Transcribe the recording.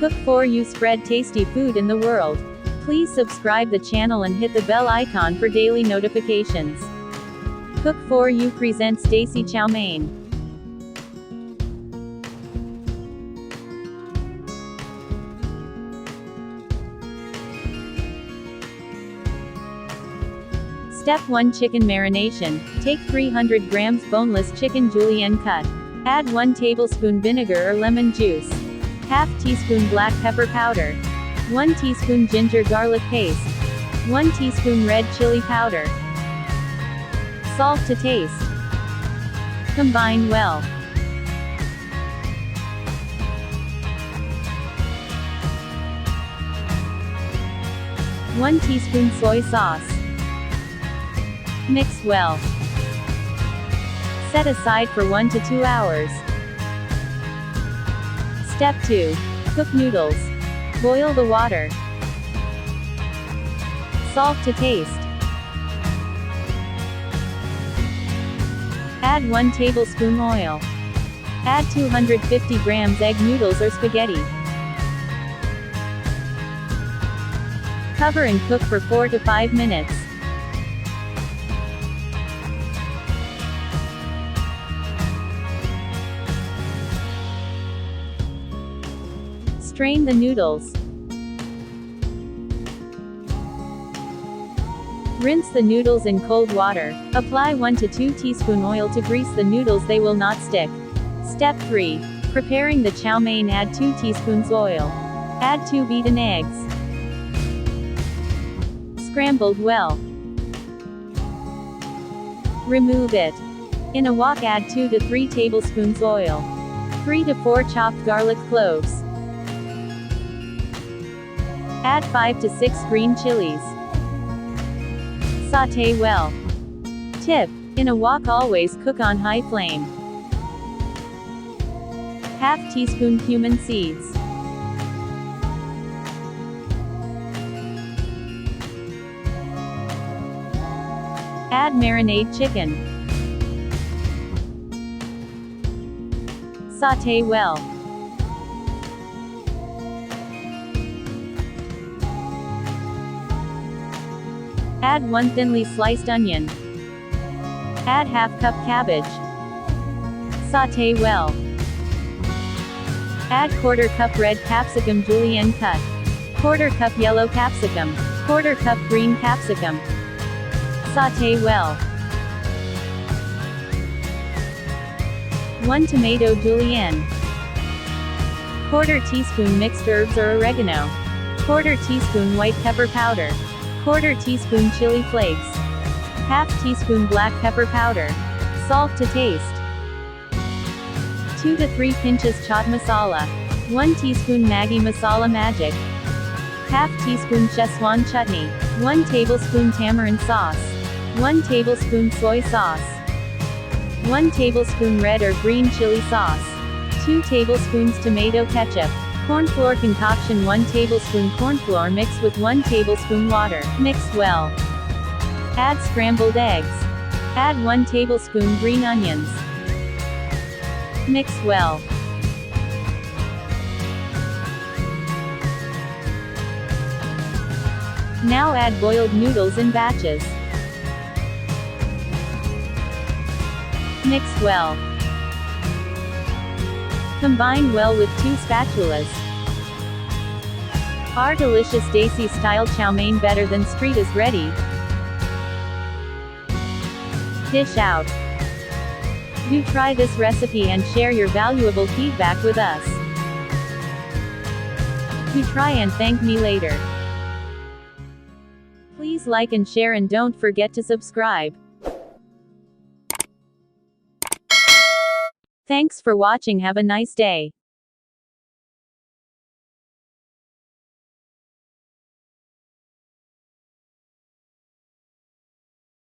Cook for you, spread tasty food in the world. Please subscribe the channel and hit the bell icon for daily notifications. Cook for you presents Desi Chow Mein. Step 1, Chicken marination. Take 300 grams boneless chicken julienne cut. Add 1 tablespoon vinegar or lemon juice. Half teaspoon black pepper powder. 1 teaspoon ginger garlic paste. 1 teaspoon red chili powder. Salt to taste. Combine well. One teaspoon soy sauce. Mix well. Set aside for 1 to 2 hours. Step 2. Cook noodles. Boil the water. Salt to taste. Add 1 tablespoon oil. Add 250 grams egg noodles or spaghetti. Cover and cook for 4 to 5 minutes. Strain the noodles. Rinse the noodles in cold water. Apply 1 to 2 teaspoon oil to grease the noodles, they will not stick. Step 3. Preparing the chow mein. Add 2 teaspoons oil. Add 2 beaten eggs. Scrambled well. Remove it. In a wok add 2 to 3 tablespoons oil. 3 to 4 chopped garlic cloves. Add 5 to 6 green chilies. Sauté well. Tip: in a wok always cook on high flame. Half teaspoon cumin seeds. Add marinade chicken. Sauté well. Add 1 thinly sliced onion. Add half cup cabbage. Sauté well. Add quarter cup red capsicum julienne cut. Quarter cup yellow capsicum. Quarter cup green capsicum. Sauté well. 1 tomato julienne. Quarter teaspoon mixed herbs or oregano. Quarter teaspoon white pepper powder. Quarter teaspoon chili flakes. Half teaspoon black pepper powder. Salt to taste. 2 to 3 pinches chaat masala. 1 teaspoon Maggi masala magic. Half teaspoon Szechuan chutney. 1 tablespoon tamarind sauce. 1 tablespoon soy sauce. 1 tablespoon red or green chili sauce. 2 tablespoons tomato ketchup. Corn flour concoction. 1 tablespoon corn flour mixed with 1 tablespoon water. Mix well. Add scrambled eggs. Add 1 tablespoon green onions. Mix well. Now add boiled noodles in batches. Mix well. Combine well with 2 spatulas. Our delicious Desi style chow mein, better than street, is ready. Dish out. Do try this recipe and share your valuable feedback with us. Do try and thank me later. Please like and share and don't forget to subscribe. Thanks for watching. Have a nice day.